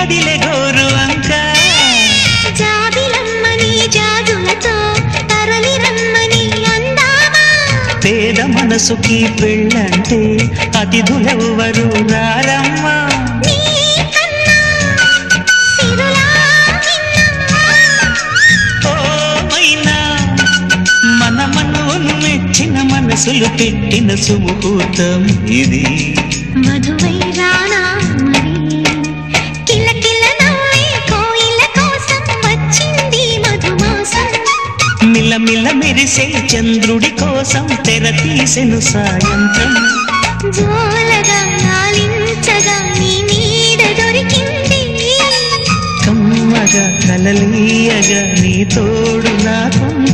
కదిలే గోరు అంక జాబిలమ్మని జాజులతో తరలి రమ్మని అందామా పేద మనసుకి పెళ్ళంటే అతిథులెవ్వరు రారమ్మా మనసులు పెట్టిన సుముహూర్తం ఇది మధువై రానా మరి కిలకిల నవ్వే కోయిల కోసం వచ్చింది మధుమాసం మిలమిల మెరిసే చంద్రుడి కోసం తెర తీసెను సాయంత్రం జోలగా లాలించగా నీ నీడ దొరికింది కమ్మగా కలలీయగా నీ తోడు నాకుంది